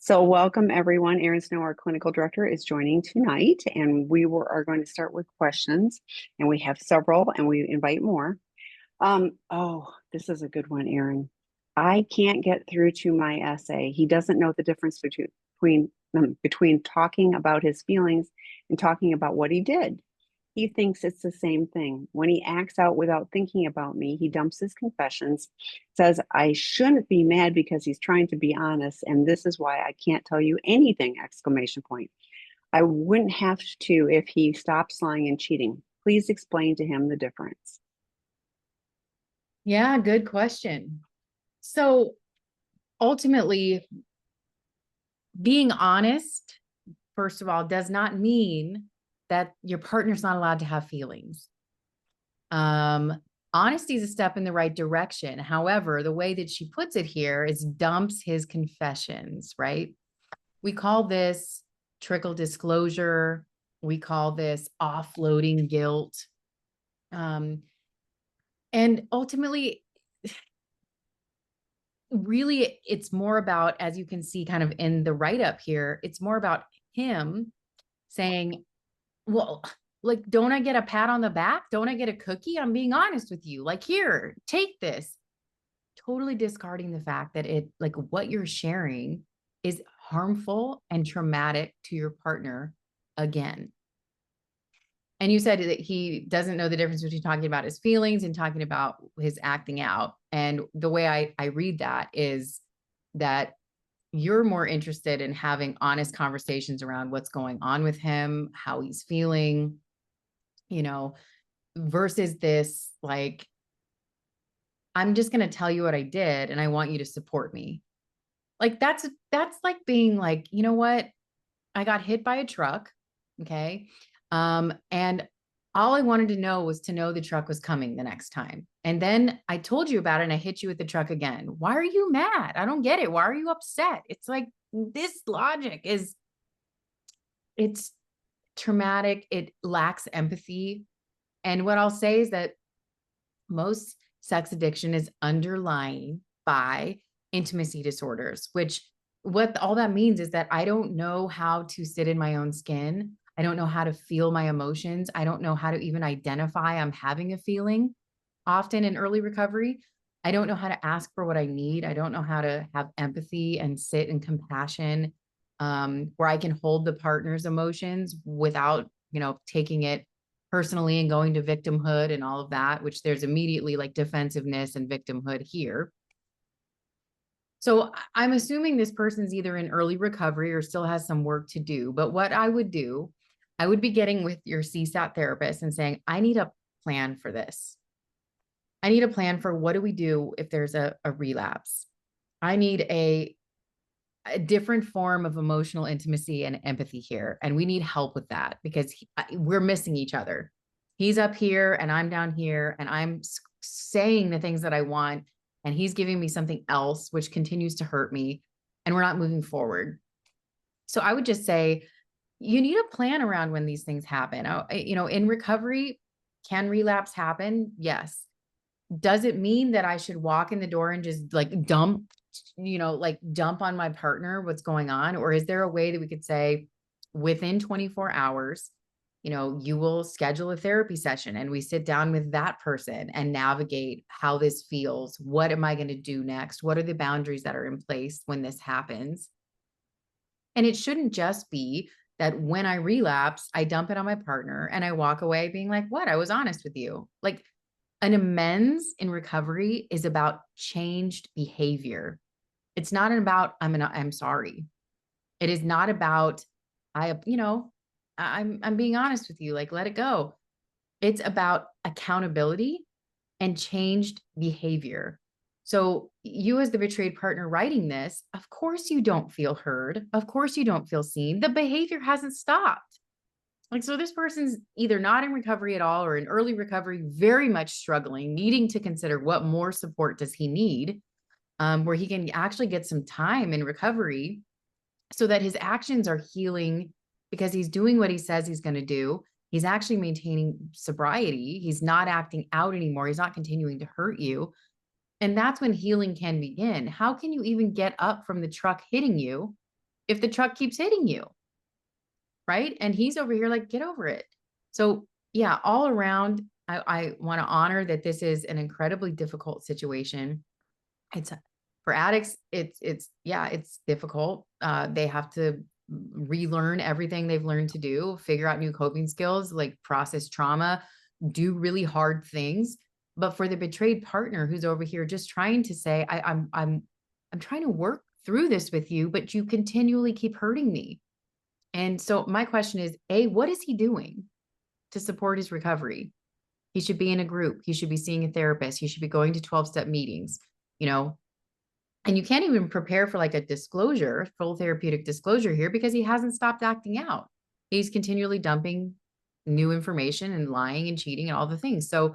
So, welcome everyone. Erin Snow, our clinical director, is joining tonight, and are going to start with questions. And we have several, and we invite more. This is a good one, Erin. I can't get through to my essay. He doesn't know the difference between talking about his feelings and talking about what he did. He thinks it's the same thing. When he acts out without thinking about me, he dumps his confessions, says I shouldn't be mad because he's trying to be honest, and this is why I can't tell you anything, exclamation point. I wouldn't have to if he stops lying and cheating. Please explain to him the difference. Yeah, good question. So ultimately, being honest, first of all, does not mean that your partner's not allowed to have feelings. Honesty is a step in the right direction. However, the way that she puts it here is dumps his confessions, right? We call this trickle disclosure. We call this offloading guilt. And ultimately, really, it's more about, as you can see kind of in the write-up here, it's more about him saying, well, like, don't I get a pat on the back? Don't I get a cookie? I'm being honest with you. Like, here, take this. Totally discarding the fact that like what you're sharing is harmful and traumatic to your partner again. And you said that he doesn't know the difference between talking about his feelings and talking about his acting out. And the way I read that is that you're more interested in having honest conversations around what's going on with him, how he's feeling, you know, versus this, like, I'm just going to tell you what I did and I want you to support me. Like that's like being like, you know what? I got hit by a truck. Okay. And all I wanted to know was to know the truck was coming the next time. And then I told you about it and I hit you with the truck again. Why are you mad? I don't get it. Why are you upset? It's like this logic it's traumatic. It lacks empathy. And what I'll say is that most sex addiction is underlying by intimacy disorders, which what all that means is that I don't know how to sit in my own skin. I don't know how to feel my emotions. I don't know how to even identify I'm having a feeling. Often in early recovery, I don't know how to ask for what I need. I don't know how to have empathy and sit in compassion, where I can hold the partner's emotions without, taking it personally and going to victimhood and all of that, which there's immediately like defensiveness and victimhood here. So I'm assuming this person's either in early recovery or still has some work to do. But what I would do, I would be getting with your CSAT therapist and saying, I need a plan for this. I need a plan for what do we do if there's a relapse? I need a different form of emotional intimacy and empathy here. And we need help with that because we're missing each other. He's up here and I'm down here and I'm saying the things that I want. And he's giving me something else, which continues to hurt me. And we're not moving forward. So I would just say, you need a plan around when these things happen. In recovery, can relapse happen? Yes. Does it mean that I should walk in the door and just like dump on my partner what's going on? Or is there a way that we could say within 24 hours, you will schedule a therapy session and we sit down with that person and navigate how this feels. What am I going to do next? What are the boundaries that are in place when this happens? And it shouldn't just be that when I relapse, I dump it on my partner and I walk away being like, what? I was honest with you. Like, an amends in recovery is about changed behavior. It's not about I'm sorry. It is not about I'm being honest with you, like let it go. It's about accountability and changed behavior. So you as the betrayed partner writing this, of course you don't feel heard. Of course you don't feel seen. The behavior hasn't stopped. Like, so this person's either not in recovery at all or in early recovery, very much struggling, needing to consider what more support does he need, where he can actually get some time in recovery so that his actions are healing because he's doing what he says he's going to do. He's actually maintaining sobriety. He's not acting out anymore. He's not continuing to hurt you. And that's when healing can begin. How can you even get up from the truck hitting you if the truck keeps hitting you, right? And he's over here like, get over it. So yeah, all around, I want to honor that this is an incredibly difficult situation. It's for addicts, it's difficult. They have to relearn everything they've learned to do, figure out new coping skills, like process trauma, do really hard things. But for the betrayed partner who's over here just trying to say, I'm trying to work through this with you, but you continually keep hurting me. And so my question is, A, what is he doing to support his recovery? He should be in a group. He should be seeing a therapist. He should be going to 12-step meetings, you know, and you can't even prepare for like a disclosure, full therapeutic disclosure here, because he hasn't stopped acting out. He's continually dumping new information and lying and cheating and all the things. So,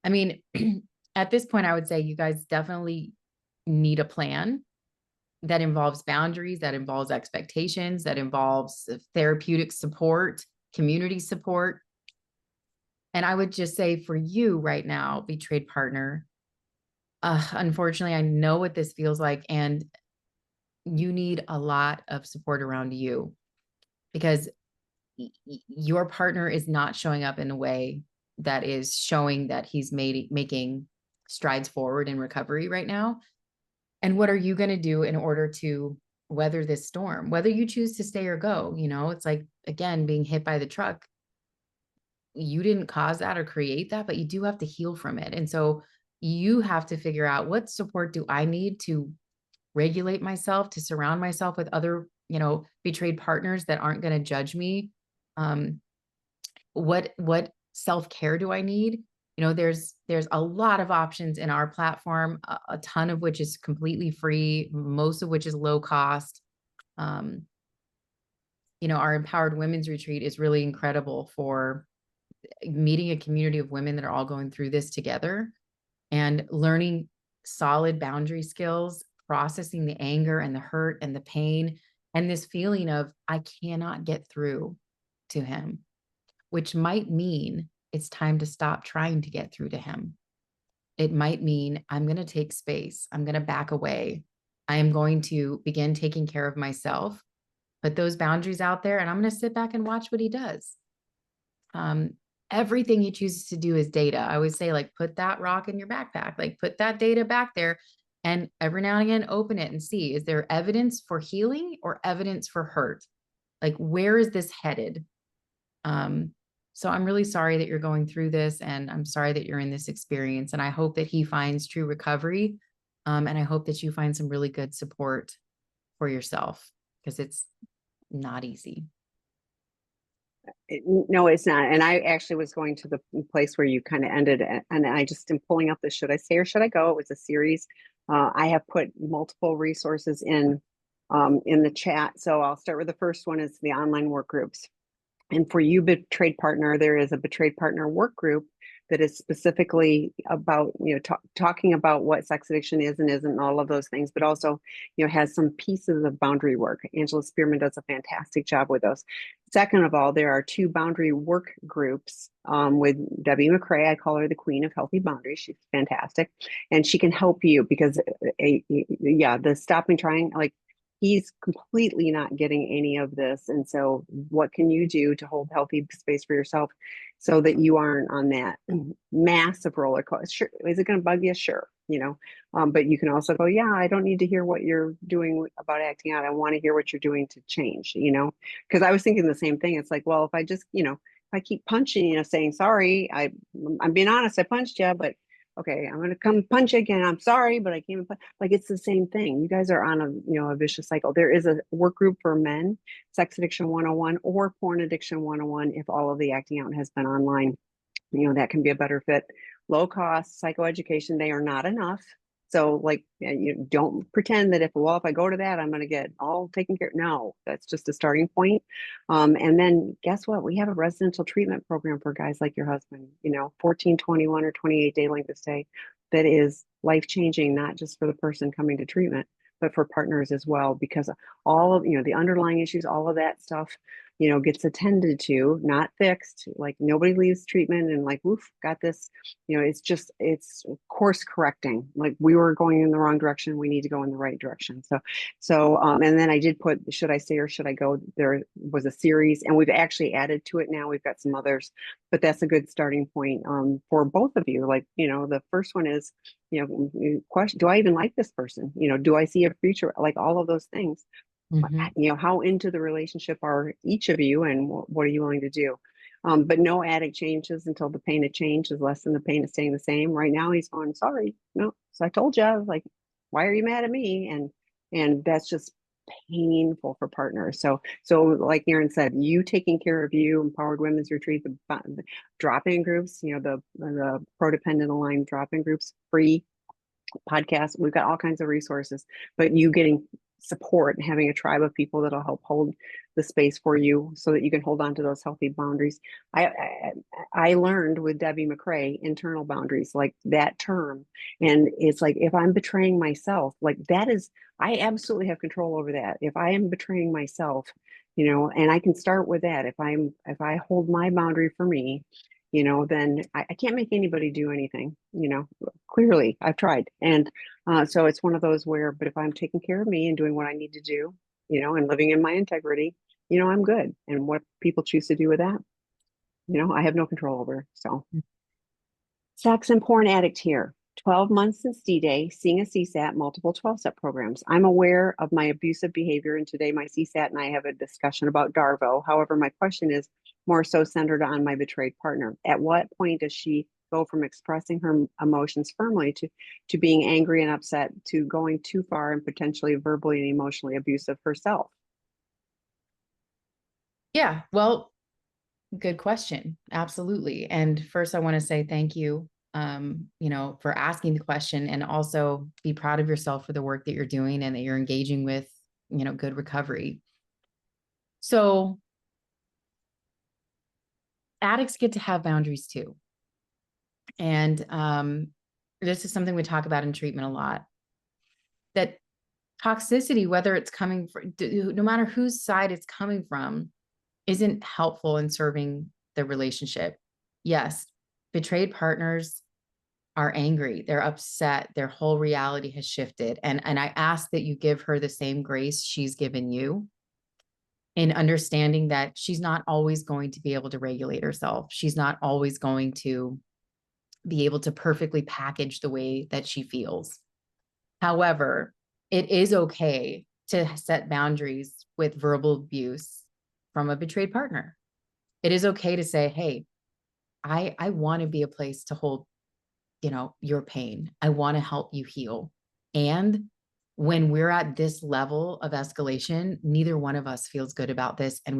I mean, at this point, I would say you guys definitely need a plan that involves boundaries, that involves expectations, that involves therapeutic support, community support. And I would just say for you right now, betrayed partner, unfortunately, I know what this feels like, and you need a lot of support around you because your partner is not showing up in a way that is showing that he's making strides forward in recovery right now. And what are you going to do in order to weather this storm, whether you choose to stay or go? You know, it's like, again, being hit by the truck. You didn't cause that or create that, but you do have to heal from it. And so you have to figure out, what support do I need to regulate myself, to surround myself with other, you know, betrayed partners that aren't going to judge me. What self-care do I need? You know, there's a lot of options in our platform, a ton of which is completely free, most of which is low cost. You know, our Empowered Women's Retreat is really incredible for meeting a community of women that are all going through this together and learning solid boundary skills, processing the anger and the hurt and the pain and this feeling of, I cannot get through to him, which might mean it's time to stop trying to get through to him. It might mean I'm going to take space. I'm going to back away. I am going to begin taking care of myself, put those boundaries out there, and I'm going to sit back and watch what he does. Everything he chooses to do is data. I always say, like, put that rock in your backpack, like put that data back there, and every now and again, open it and see, is there evidence for healing or evidence for hurt? Like, where is this headed? So I'm really sorry that you're going through this, and I'm sorry that you're in this experience. And I hope that he finds true recovery. And I hope that you find some really good support for yourself, because it's not easy. No, it's not. And I actually was going to the place where you kind of ended, and I just am pulling up the should I say or should I go? It was a series. I have put multiple resources in the chat. So I'll start with the first one, is the online work groups. And for you, betrayed partner, there is a betrayed partner work group that is specifically about, you know, talking about what sex addiction is and isn't, and all of those things, but also, you know, has some pieces of boundary work. Angela Spearman does a fantastic job with those. Second of all, there are 2 boundary work groups with Debbie McCrae. I call her the queen of healthy boundaries. She's fantastic. And she can help you because, yeah, the stopping trying, like, he's completely not getting any of this. And so what can you do to hold healthy space for yourself so that you aren't on that massive roller coaster? Sure. Is it going to bug you? Sure. You know, but you can also go, yeah, I don't need to hear what you're doing about acting out. I want to hear what you're doing to change, you know, because I was thinking the same thing. It's like, well, if I just, you know, if I keep punching, you know, saying, sorry, I'm being honest, I punched you, but okay, I'm going to come punch you again. I'm sorry, but I can't. Like, it's the same thing. You guys are on a, you know, a vicious cycle. There is a work group for men, Sex Addiction 101 or Porn Addiction 101. If all of the acting out has been online, you know, that can be a better fit. Low cost psychoeducation, they are not enough. So, like, you don't pretend that if I go to that, I'm going to get all taken care of. No, that's just a starting point. And then guess what? We have a residential treatment program for guys like your husband, you know, 14, 21, or 28-day length of stay that is life-changing, not just for the person coming to treatment, but for partners as well, because all of, you know, the underlying issues, all of that stuff, gets attended to, not fixed. Like nobody leaves treatment and like, oof, got this. It's course correcting. Like we were going in the wrong direction. We need to go in the right direction. And then I did put, should I stay or should I go? There was a series and we've actually added to it now. We've got some others, but that's a good starting point for both of you. Like, the first one is, question, do I even like this person? Do I see a future? Like all of those things. Mhm. How into the relationship are each of you and what are you willing to do? But no addict changes until the pain of change is less than the pain of staying the same. Right now he's going, sorry, no. So I told you, like, why are you mad at me? And that's just painful for partners. So like Erin said, you taking care of you, Empowered Women's Retreat, the drop-in groups, the codependent aligned drop-in groups, free podcast. We've got all kinds of resources, but you getting support and having a tribe of people that'll help hold the space for you so that you can hold on to those healthy boundaries. I learned with Debbie McCrae internal boundaries, like that term. And it's like, if I'm betraying myself, like that is, I absolutely have control over that. If I am betraying myself, and I can start with that. If I hold my boundary for me, then I can't make anybody do anything, clearly I've tried. And so it's one of those where, but if I'm taking care of me and doing what I need to do, and living in my integrity, I'm good. And what people choose to do with that, I have no control over. So sex and porn addict here. 12 months since D-Day, seeing a CSAT, multiple 12-step programs. I'm aware of my abusive behavior, and today my CSAT and I have a discussion about Darvo. However, my question is more so centered on my betrayed partner. At what point does she go from expressing her emotions firmly to being angry and upset to going too far and potentially verbally and emotionally abusive herself? Yeah, well, good question. Absolutely. And first, I want to say thank you, for asking the question, and also be proud of yourself for the work that you're doing and that you're engaging with, good recovery. So addicts get to have boundaries too. And this is something we talk about in treatment a lot, that toxicity, whether it's coming from, no matter whose side it's coming from, isn't helpful in serving the relationship. Yes, betrayed partners are angry, they're upset, their whole reality has shifted. And I ask that you give her the same grace she's given you, in understanding that she's not always going to be able to regulate herself. She's not always going to be able to perfectly package the way that she feels. However, it is okay to set boundaries with verbal abuse from a betrayed partner. It is okay to say, hey, I want to be a place to hold, your pain. I want to help you heal. And when we're at this level of escalation, neither one of us feels good about this, and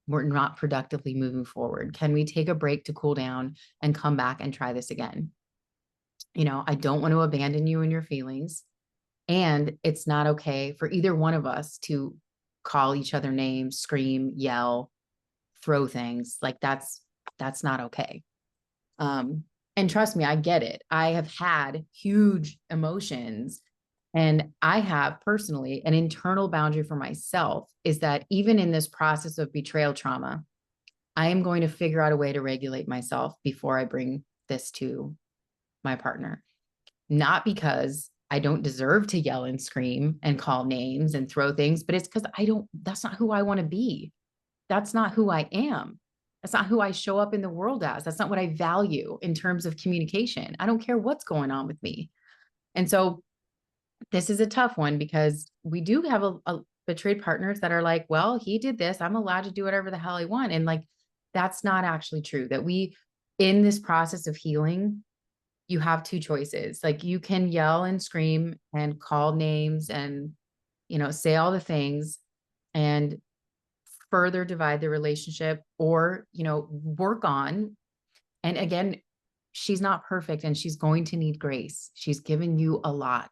we're not productively moving forward. Can we take a break to cool down and come back and try this again? I don't want to abandon you in your feelings. And it's not okay for either one of us to call each other names, scream, yell, throw things. Like that's not okay. And trust me, I get it. I have had huge emotions, and I have personally an internal boundary for myself, is that even in this process of betrayal trauma, I am going to figure out a way to regulate myself before I bring this to my partner. Not because I don't deserve to yell and scream and call names and throw things, but it's because that's not who I want to be. That's not who I am. That's not who I show up in the world as. That's not what I value in terms of communication. I don't care what's going on with me. And so this is a tough one, because we do have a betrayed partners that are like, well, he did this, I'm allowed to do whatever the hell I want. And like, that's not actually true. That in this process of healing, you have two choices. Like, you can yell and scream and call names and, say all the things and further divide the relationship, or, work on. And again, she's not perfect and she's going to need grace. She's given you a lot.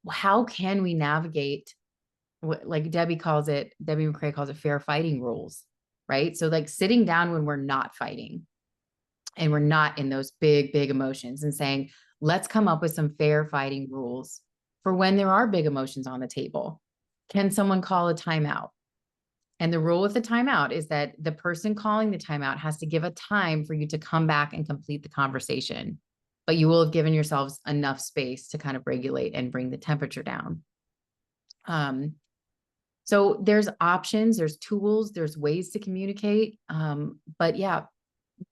How can we navigate what, like Debbie McCrae calls it, fair fighting rules, right? So like sitting down when we're not fighting and we're not in those big, big emotions, and saying, let's come up with some fair fighting rules for when there are big emotions on the table. Can someone call a timeout? And the rule with the timeout is that the person calling the timeout has to give a time for you to come back and complete the conversation. But you will have given yourselves enough space to kind of regulate and bring the temperature down. So there's options, there's tools, there's ways to communicate. But yeah,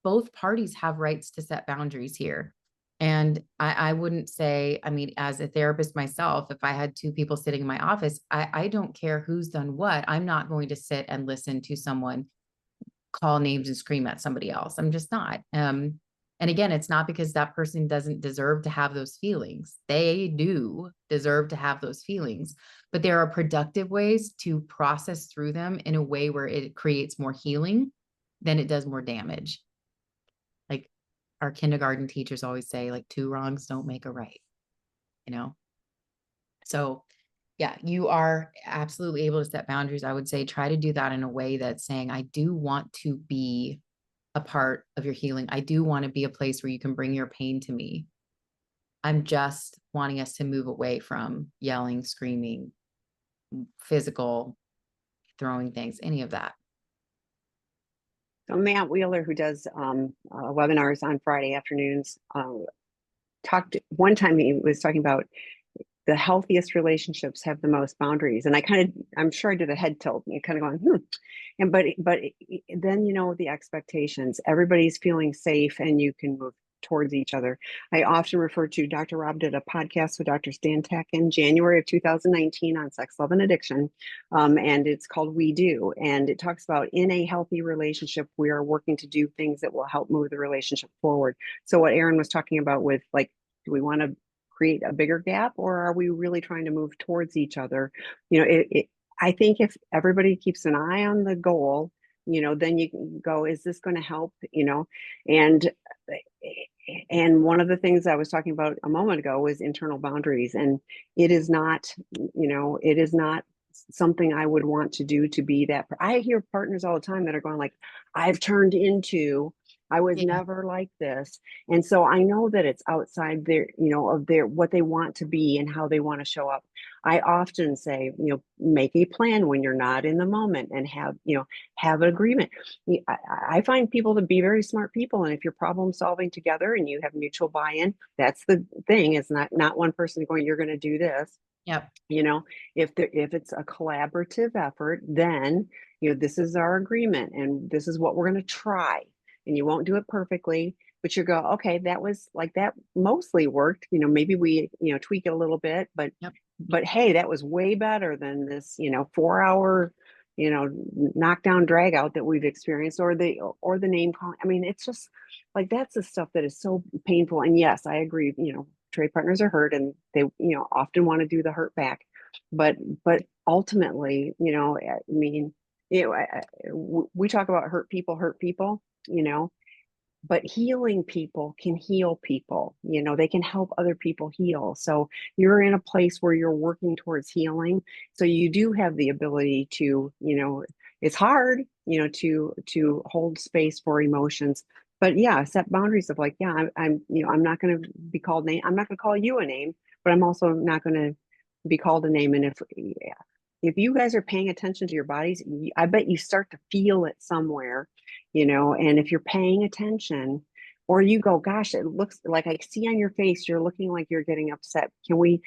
both parties have rights to set boundaries here. And I wouldn't say, I mean, as a therapist myself, if I had two people sitting in my office, I don't care who's done what. I'm not going to sit and listen to someone call names and scream at somebody else. I'm just not. And again, it's not because that person doesn't deserve to have those feelings. They do deserve to have those feelings, but there are productive ways to process through them in a way where it creates more healing than it does more damage. Like our kindergarten teachers always say, like, two wrongs don't make a right, you know? So yeah, you are absolutely able to set boundaries. I would say try to do that in a way that's saying, I do want to be a part of your healing. I do want to be a place where you can bring your pain to me. I'm just wanting us to move away from yelling, screaming, physical, throwing things, any of that. So Matt Wheeler, who does webinars on Friday afternoons, talked one time, he was talking about the healthiest relationships have the most boundaries. And I'm sure I did a head tilt and kind of going, And but then, the expectations, everybody's feeling safe and you can move towards each other. I often refer to Dr. Rob did a podcast with Dr. Stan Tech in January of 2019 on sex, love, and addiction. And it's called We Do. And it talks about in a healthy relationship, we are working to do things that will help move the relationship forward. So what Erin was talking about with like, do we want to create a bigger gap or are we really trying to move towards each other? I think if everybody keeps an eye on the goal, then you can go, is this going to help? And one of the things I was talking about a moment ago was internal boundaries. And it is not, it is not something I would want to do to be that. I hear partners all the time that are going like, I've turned into, I was never like this. And so I know that it's outside their, of their, what they want to be and how they want to show up. I often say, make a plan when you're not in the moment and have an agreement. I find people to be very smart people. And if you're problem solving together and you have mutual buy-in, that's the thing. It's not one person going, you're going to do this. Yep. If it's a collaborative effort, then, this is our agreement and this is what we're going to try. And you won't do it perfectly, but you go, okay, that was like that mostly worked. Maybe we, tweak it a little bit, but hey, that was way better than this, 4 hour, knockdown drag out that we've experienced or the name calling. I mean, it's just like, that's the stuff that is so painful. And yes, I agree, trade partners are hurt and they, often want to do the hurt back. But ultimately, I mean, we talk about hurt people, but healing people can heal people, they can help other people heal. So you're in a place where you're working towards healing. So you do have the ability to, it's hard, to hold space for emotions. But yeah, set boundaries of like, yeah, I'm not going to be called name. I'm not going to call you a name, but I'm also not going to be called a name. And if you guys are paying attention to your bodies, I bet you start to feel it somewhere, and if you're paying attention or you go, gosh, it looks like I see on your face, you're looking like you're getting upset. Can we,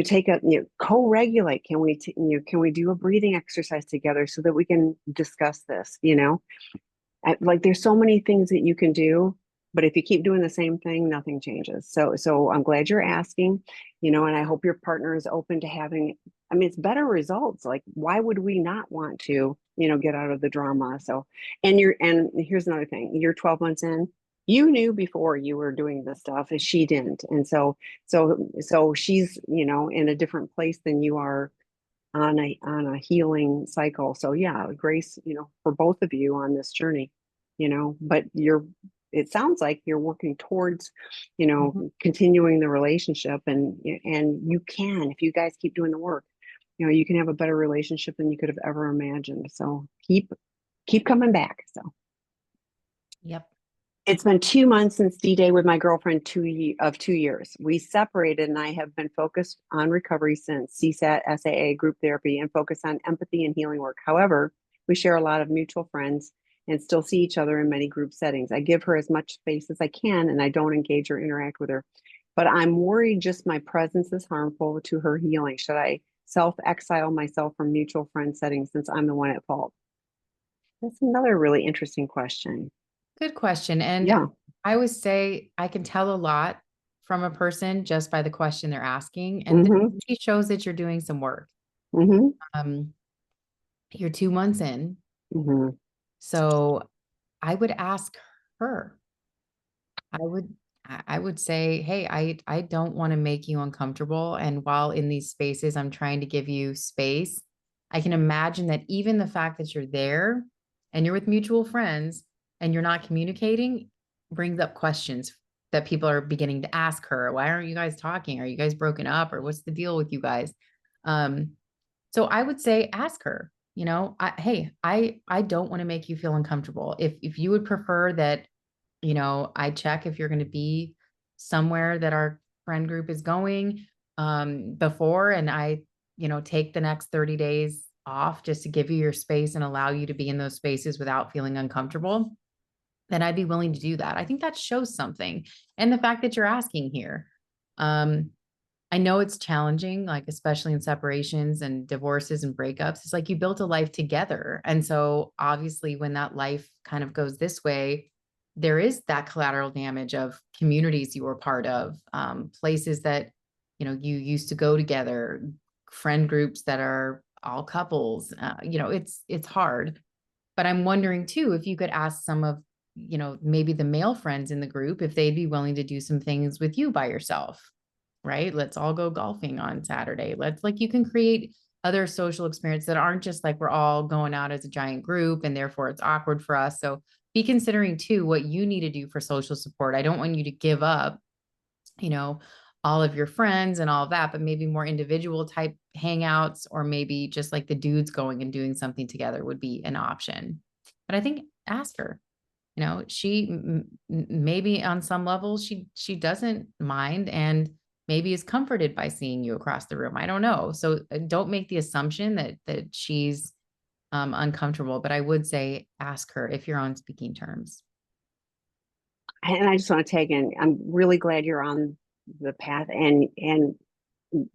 take a, co-regulate? Can we, can we do a breathing exercise together so that we can discuss this, like there's so many things that you can do, but if you keep doing the same thing, nothing changes. So I'm glad you're asking, and I hope your partner is open to having, I mean, it's better results. Like, why would we not want to, get out of the drama? So, and here's another thing, you're 12 months in, you knew before you were doing this stuff and she didn't. And so she's, in a different place than you are on a healing cycle. So yeah, grace, for both of you on this journey, but it sounds like you're working towards, continuing the relationship and you can, if you guys keep doing the work, you can have a better relationship than you could have ever imagined. So keep coming back. So. Yep. It's been 2 months since D-Day with my girlfriend, 2 years. We separated and I have been focused on recovery since CSAT, SAA, group therapy, and focused on empathy and healing work. However, We share a lot of mutual friends and still see each other in many group settings. I give her as much space as I can and I don't engage or interact with her. But I'm worried just my presence is harmful to her healing. Should I self exile myself from mutual friend settings since I'm the one at fault? That's another really interesting question. Good question. And Yeah. I would say I can tell a lot from a person just by the question they're asking. And Mm-hmm. it shows that you're doing some work. Mm-hmm. Um, you're 2 months in. Mm-hmm. So I would ask her. I would I would say, hey, I don't want to make you uncomfortable. And while in these spaces, I'm trying to give you space. I can imagine that even the fact that you're there and you're with mutual friends and you're not communicating brings up questions that people are beginning to ask her. Why aren't you guys talking? Are you guys broken up? Or what's the deal with you guys? Um, so I would say ask her, hey, I don't want to make you feel uncomfortable. If you would prefer that, I check if you're going to be somewhere that our friend group is going before, and I, take the next 30 days off just to give you your space and allow you to be in those spaces without feeling uncomfortable, then I'd be willing to do that. I think that shows something. And the fact that you're asking here. Um, I know it's challenging, like especially in separations and divorces and breakups. It's like you built a life together. And so obviously when that life kind of goes this way, there is that collateral damage of communities you were part of, places that, you used to go together, friend groups that are all couples. It's hard. But I'm wondering too, if you could ask some of, maybe the male friends in the group if they'd be willing to do some things with you by yourself, right? Let's all go golfing on Saturday. Let's, like, you can create other social experiences that aren't just like we're all going out as a giant group and therefore it's awkward for us. So be considering too what you need to do for social support. I don't want you to give up, you know, all of your friends and all of that, but maybe more individual type hangouts, or maybe just like the dudes going and doing something together would be an option. But I think ask her, she maybe on some level she doesn't mind and maybe is comforted by seeing you across the room. I don't know. So don't make the assumption that she's uncomfortable, but I would say ask her if you're on speaking terms. And I just want to tag in. I'm really glad you're on the path and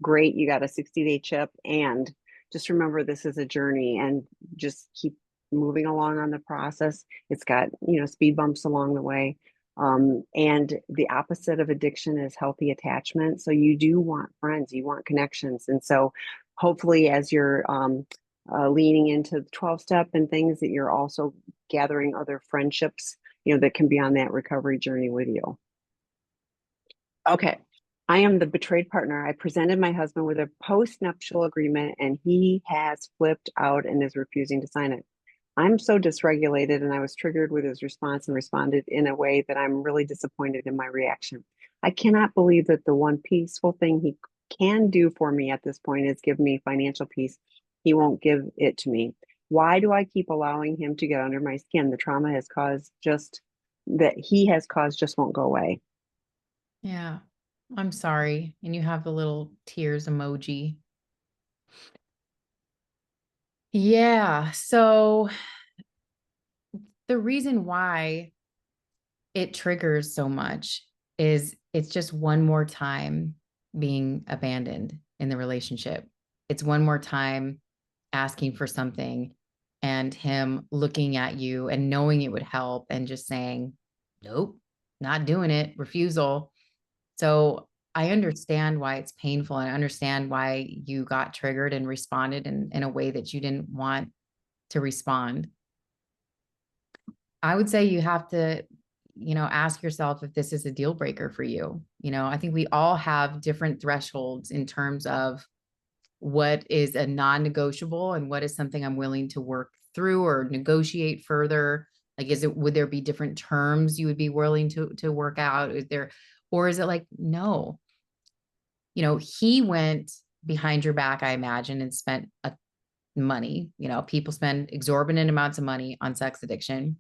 great you got a 60-day chip, and just remember this is a journey and just keep moving along on the process. It's got, speed bumps along the way. And the opposite of addiction is healthy attachment. So you do want friends, you want connections. And so hopefully as you're leaning into the 12 step and things, that you're also gathering other friendships, that can be on that recovery journey with you. Okay. I am the betrayed partner. I presented my husband with a post-nuptial agreement and he has flipped out and is refusing to sign it. I'm so dysregulated and I was triggered with his response and responded in a way that I'm really disappointed in my reaction. I cannot believe that the one peaceful thing he can do for me at this point is give me financial peace. He won't give it to me. Why do I keep allowing him to get under my skin? The trauma has caused just that he has caused just won't go away. Yeah, I'm sorry. And you have the little tears emoji. Yeah. So the reason why it triggers so much is it's just one more time being abandoned in the relationship. It's one more time asking for something and him looking at you and knowing it would help and just saying, nope, not doing it, refusal. So I understand why it's painful, and I understand why you got triggered and responded in a way that you didn't want to respond. I would say you have to, ask yourself if this is a deal breaker for you. I think we all have different thresholds in terms of what is a non-negotiable and what is something I'm willing to work through or negotiate further. Like, would there be different terms you would be willing to work out? Or is it like, no, he went behind your back, I imagine, and spent money. People spend exorbitant amounts of money on sex addiction,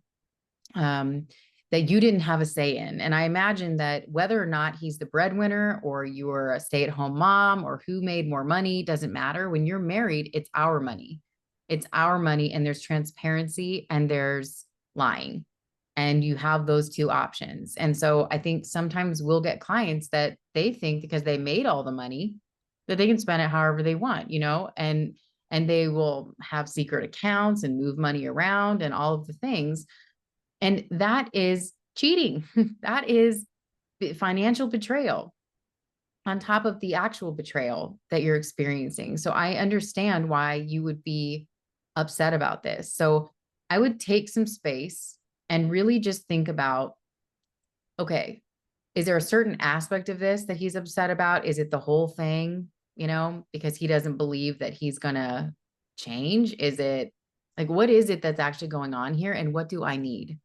that you didn't have a say in. And I imagine that whether or not he's the breadwinner or you're a stay-at-home mom or who made more money doesn't matter. When you're married, it's our money. It's our money, and there's transparency and there's lying. And you have those two options. And so I think sometimes we'll get clients that they think because they made all the money that they can spend it however they want, and they will have secret accounts and move money around and all of the things. And that is cheating. That is financial betrayal on top of the actual betrayal that you're experiencing. So I understand why you would be upset about this. So I would take some space and really just think about, okay, is there a certain aspect of this that he's upset about? Is it the whole thing, because he doesn't believe that he's going to change? Is it like, what is it that's actually going on here? And what do I need?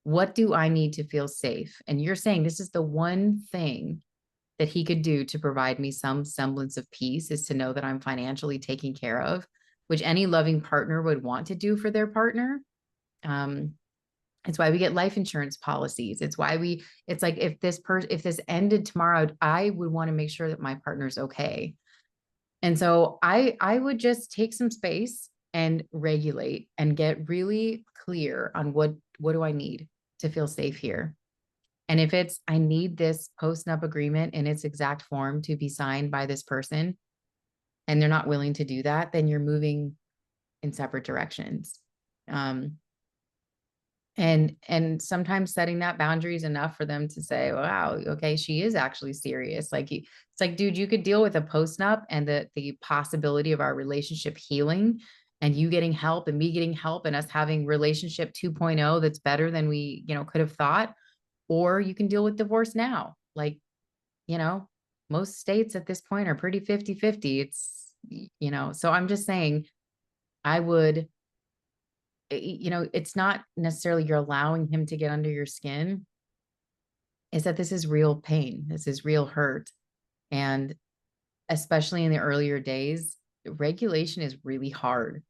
What do I need to feel safe? And you're saying this is the one thing that he could do to provide me some semblance of peace, is to know that I'm financially taken care of, which any loving partner would want to do for their partner. It's why we get life insurance policies. It's like, if this ended tomorrow, I would want to make sure that my partner's okay. And so I would just take some space and regulate and get really clear on what do I need to feel safe here. And if it's, I need this post-nup agreement in its exact form to be signed by this person, and they're not willing to do that, then you're moving in separate directions. And sometimes setting that boundary is enough for them to say, wow, okay, she is actually serious. Like, it's like, dude, you could deal with a post-nup and the possibility of our relationship healing, and you getting help and me getting help, and us having relationship 2.0 that's better than we, could have thought. Or you can deal with divorce now. Like, most states at this point are pretty 50-50. It's, so I'm just saying, I would, it's not necessarily you're allowing him to get under your skin, is that this is real pain. This is real hurt. And especially in the earlier days, regulation is really hard.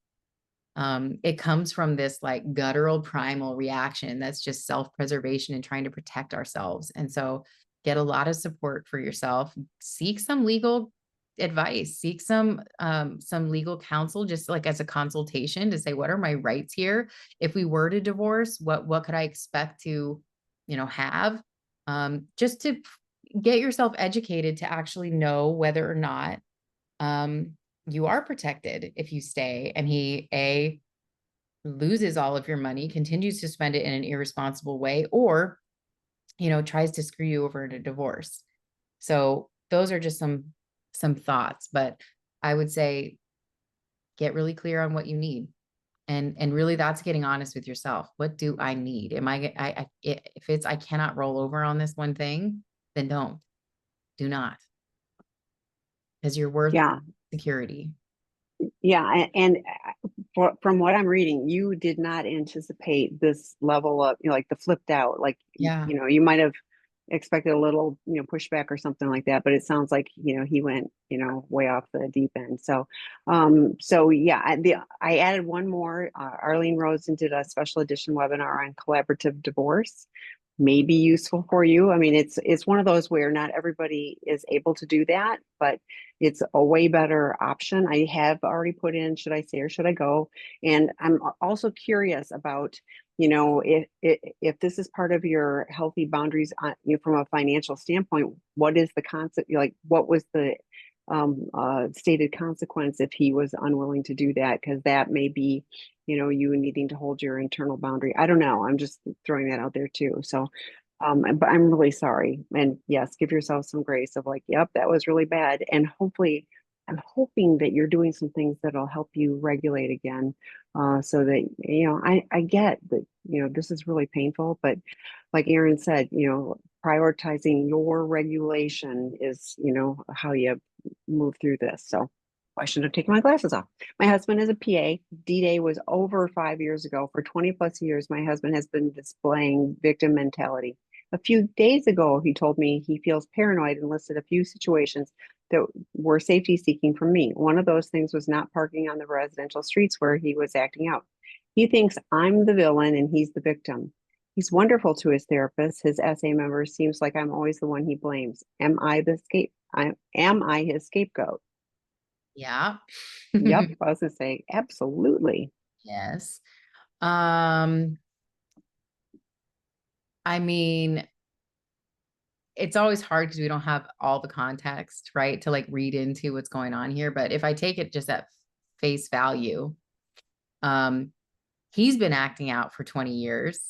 It comes from this like guttural primal reaction that's just self-preservation and trying to protect ourselves. And so get a lot of support for yourself, seek some legal advice, seek some legal counsel, just like as a consultation, to say, what are my rights here? If we were to divorce, what could I expect to, have, just to get yourself educated to actually know whether or not, you are protected if you stay, and he loses all of your money, continues to spend it in an irresponsible way, or tries to screw you over in a divorce. So those are just some thoughts, but I would say get really clear on what you need, and really that's getting honest with yourself. What do I need? If it's I cannot roll over on this one thing, then do not, because you're worth security. Yeah, and from what I'm reading, you did not anticipate this level of, like the flipped out. Like, Yeah. you might have expected a little, pushback or something like that, but it sounds like, he went, way off the deep end. So, yeah, I added one more. Arlene Rosen did a special edition webinar on collaborative divorce. May be useful for you. I mean, it's one of those where not everybody is able to do that, but it's a way better option. I have already put in, should I stay or should I go? And I'm also curious about, if this is part of your healthy boundaries on, from a financial standpoint, what is the concept? Like, what was the stated consequence if he was unwilling to do that? Because that may be, you needing to hold your internal boundary. I don't know. I'm just throwing that out there too. So, but I'm really sorry. And yes, give yourself some grace of like, yep, that was really bad. And hopefully, I'm hoping that you're doing some things that'll help you regulate again, so that, I get that, this is really painful, but like Erin said, prioritizing your regulation is, how you move through this. So I shouldn't have taken my glasses off. My husband is a PA. D-Day was over 5 years ago. For 20 plus years, my husband has been displaying victim mentality. A few days ago, he told me he feels paranoid and listed a few situations that were safety seeking from me. One of those things was not parking on the residential streets where he was acting out. He thinks I'm the villain and he's the victim. He's wonderful to his therapist. His SA member seems like I'm always the one he blames. Am I his scapegoat? Yeah. Yep. I was gonna say, absolutely. Yes. Um, I mean, it's always hard because we don't have all the context, right? To like read into what's going on here. But if I take it just at face value, um, he's been acting out for 20 years,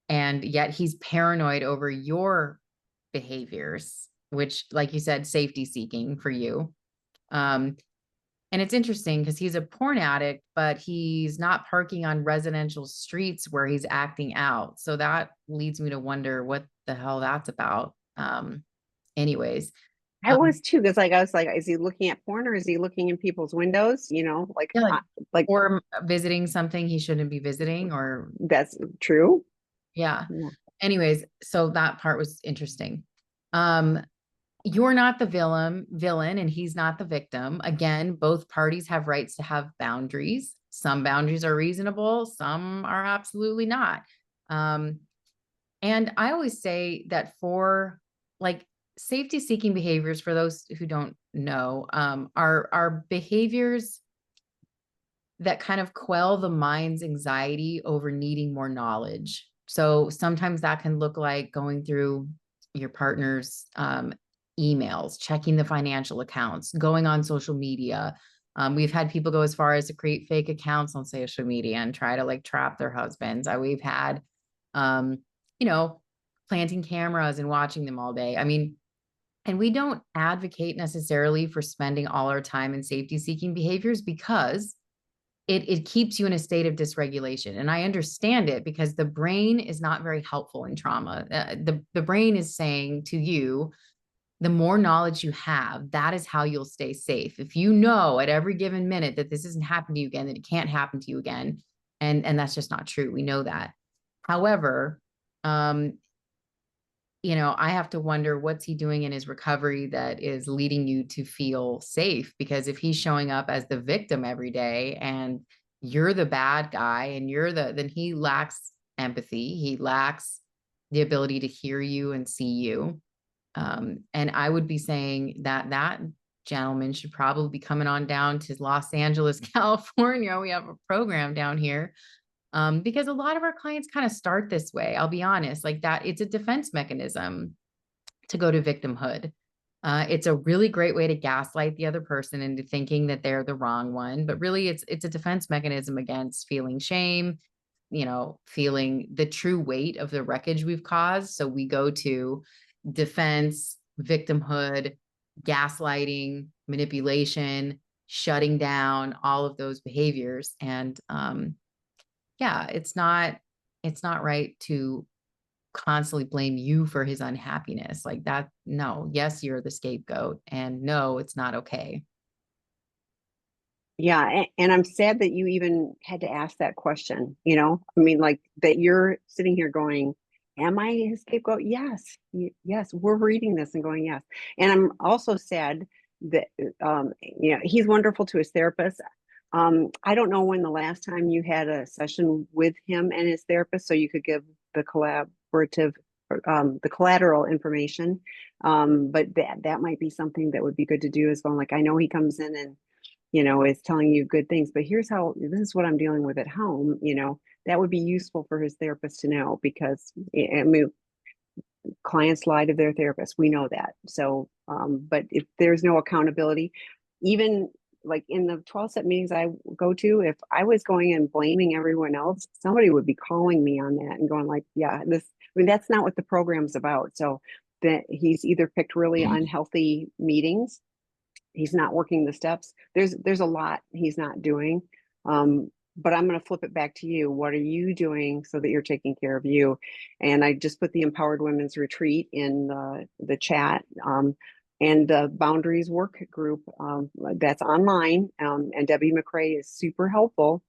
and yet he's paranoid over your behaviors, which, like you said, safety seeking for you. Um, and it's interesting because he's a porn addict, but he's not parking on residential streets where he's acting out. So that leads me to wonder what the hell that's about. Anyways, I um, was too, because like I was like, is he looking at porn or is he looking in people's windows? yeah, Like or visiting something he shouldn't be visiting, or that's true. yeah. Yeah. Anyways, so that part was interesting. Um, you're not the villain, and he's not the victim. Again, both parties have rights to have boundaries. Some boundaries are reasonable, some are absolutely not. Um, and I always say that for like safety seeking behaviors, for those who don't know, are behaviors that kind of quell the mind's anxiety over needing more knowledge. So sometimes that can look like going through your partner's emails, checking the financial accounts, going on social media. We've had people go as far as to create fake accounts on social media and try to like trap their husbands. We've had, um, you know, planting cameras and watching them all day. I mean, and we don't advocate necessarily for spending all our time in safety seeking behaviors because it keeps you in a state of dysregulation. And I understand it because the brain is not very helpful in trauma. The brain is saying to you, the more knowledge you have, that is how you'll stay safe. If you know at every given minute that this isn't happening to you again, that it can't happen to you again, and that's just not true. We know that. However, um, I have to wonder what's he doing in his recovery that is leading you to feel safe. Because if he's showing up as the victim every day and you're the bad guy and then he lacks empathy. He lacks the ability to hear you and see you. And I would be saying that that gentleman should probably be coming on down to Los Angeles, California. We have a program down here, because a lot of our clients kind of start this way. I'll be honest, like that, it's a defense mechanism to go to victimhood. It's a really great way to gaslight the other person into thinking that they're the wrong one, but really, it's a defense mechanism against feeling shame, feeling the true weight of the wreckage we've caused. So we go to defense, victimhood, gaslighting, manipulation, shutting down, all of those behaviors, and yeah, it's not right to constantly blame you for his unhappiness like that. No, yes, you're the scapegoat, and no, it's not okay. Yeah, and I'm sad that you even had to ask that question, I mean, like that you're sitting here going, am I his scapegoat? Yes. Yes, we're reading this and going, yes. And I'm also sad that he's wonderful to his therapist. I don't know when the last time you had a session with him and his therapist so you could give the the collateral information. But that might be something that would be good to do as well. Like I know he comes in and is telling you good things, but this is what I'm dealing with at home, that would be useful for his therapist to know because I mean, clients lie to their therapist. We know that. So, but if there's no accountability, even like in the 12 step meetings I go to, if I was going and blaming everyone else, somebody would be calling me on that and going like, yeah, I mean, that's not what the program's about. So that he's either picked really unhealthy meetings, he's not working the steps. There's a lot he's not doing. But I'm going to flip it back to you. What are you doing so that you're taking care of you? And I just put the Empowered Women's Retreat in the chat, and the Boundaries Work Group, that's online. And Debbie McRae is super helpful.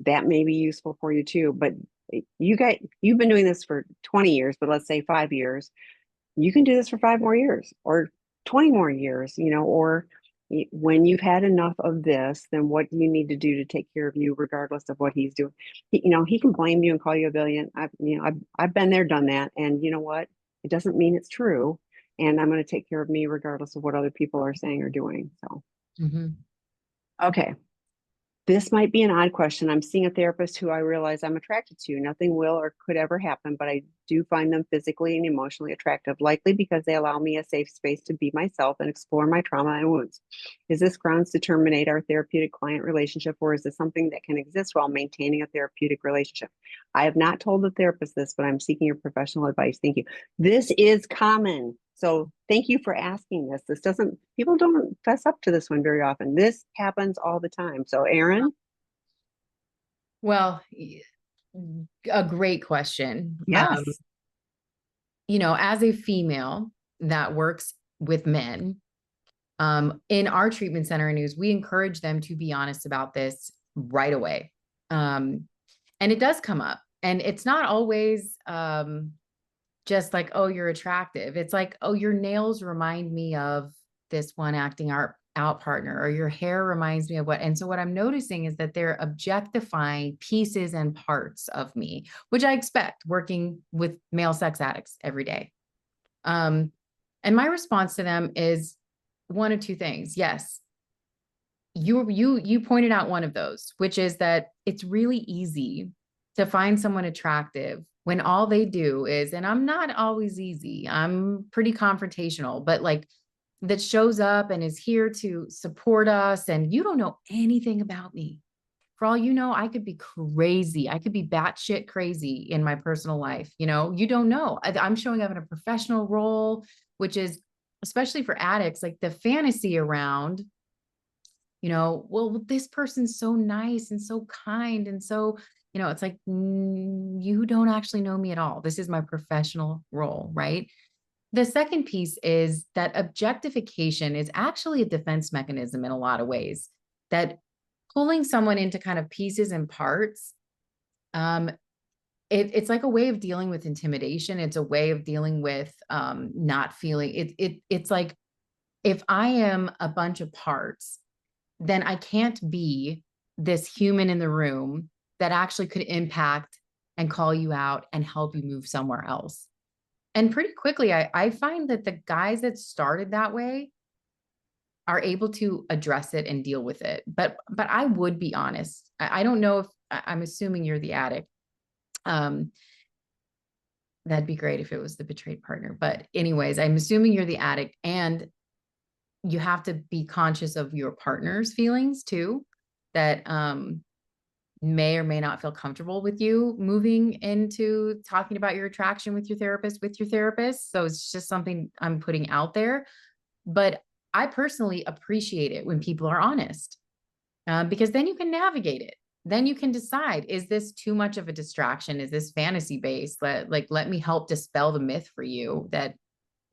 That may be useful for you too. But you've been doing this for 20 years, but let's say 5 years. You can do this for 5 more years or 20 more years, or when you've had enough of this, then what do you need to do to take care of you, regardless of what he's doing? He can blame you and call you a billion. I've been there, done that. And you know what? It doesn't mean it's true. And I'm going to take care of me regardless of what other people are saying or doing. So, Mhm. Okay. This might be an odd question. I'm seeing a therapist who I realize I'm attracted to. Nothing will or could ever happen, but I do find them physically and emotionally attractive, likely because they allow me a safe space to be myself and explore my trauma and wounds. Is this grounds to terminate our therapeutic client relationship, or is this something that can exist while maintaining a therapeutic relationship? I have not told the therapist this, but I'm seeking your professional advice. Thank you. This is common. So thank you for asking this. This doesn't, people don't fess up to this one very often. This happens all the time. So Erin? Well, a great question. Yes. As a female that works with men, in our treatment center news, we encourage them to be honest about this right away. And it does come up, and it's not always just like, oh, you're attractive. It's like, oh, your nails remind me of this one acting out partner, or your hair reminds me of what. And so what I'm noticing is that they're objectifying pieces and parts of me, which I expect working with male sex addicts every day. And my response to them is one of two things. Yes, you pointed out one of those, which is that it's really easy to find someone attractive when all they do is, and I'm not always easy, I'm pretty confrontational, but like that shows up and is here to support us, and you don't know anything about me. For all you know, I could be crazy. I could be batshit crazy in my personal life. You don't know. I'm showing up in a professional role, which is, especially for addicts, like the fantasy around, well, this person's so nice and so kind. And so, it's like, you don't actually know me at all. This is my professional role, right? The second piece is that objectification is actually a defense mechanism in a lot of ways, that pulling someone into kind of pieces and parts, it's like a way of dealing with intimidation. It's a way of dealing with not feeling it's like, if I am a bunch of parts, then I can't be this human in the room that actually could impact and call you out and help you move somewhere else. And pretty quickly, I find that the guys that started that way are able to address it and deal with it. But I would be honest. I don't know if I'm assuming you're the addict. That'd be great if it was the betrayed partner. But anyways, I'm assuming you're the addict, and you have to be conscious of your partner's feelings too, that may or may not feel comfortable with you moving into talking about your attraction with your therapist. So it's just something I'm putting out there. But I personally appreciate it when people are honest, because then you can navigate it. Then you can decide, is this too much of a distraction? Is this fantasy based? Let me help dispel the myth for you that,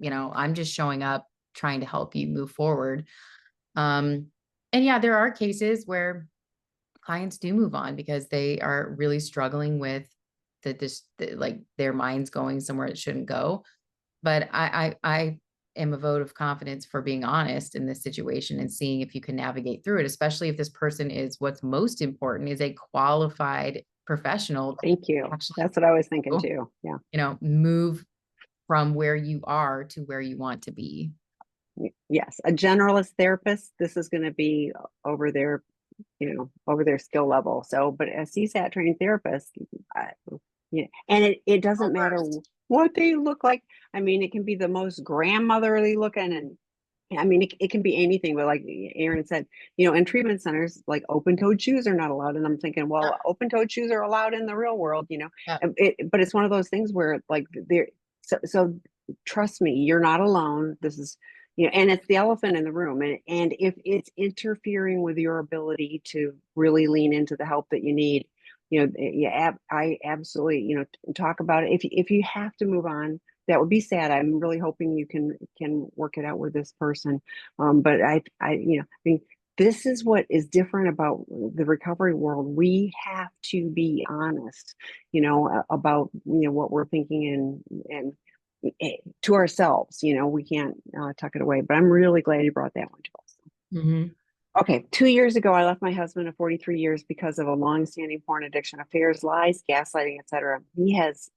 I'm just showing up trying to help you move forward. And yeah, there are cases where clients do move on because they are really struggling with like their minds going somewhere it shouldn't go. But I am a vote of confidence for being honest in this situation and seeing if you can navigate through it, especially if this person is, what's most important is a qualified professional. Thank you. That's what I was thinking too. Yeah. Move from where you are to where you want to be. Yes. A generalist therapist, this is going to be over their, over their skill level. So, but a CSAT trained therapist, yeah. And it doesn't matter what they look like. I mean, it can be the most grandmotherly looking, and I mean, it can be anything, but like Erin said, in treatment centers, like open-toed shoes are not allowed. And I'm thinking, well, open-toed shoes are allowed in the real world, Yeah. But it's one of those things where like so trust me, you're not alone. This is, and it's the elephant in the room. And if it's interfering with your ability to really lean into the help that you need, I absolutely, talk about it. If you have to move on, that would be sad. I'm really hoping you can work it out with this person. But I mean, this is what is different about the recovery world. We have to be honest, about what we're thinking and to ourselves. We can't tuck it away. But I'm really glad you brought that one to us. Mm-hmm. Okay, 2 years ago, I left my husband of 43 years because of a long-standing porn addiction, affairs, lies, gaslighting, etc. He has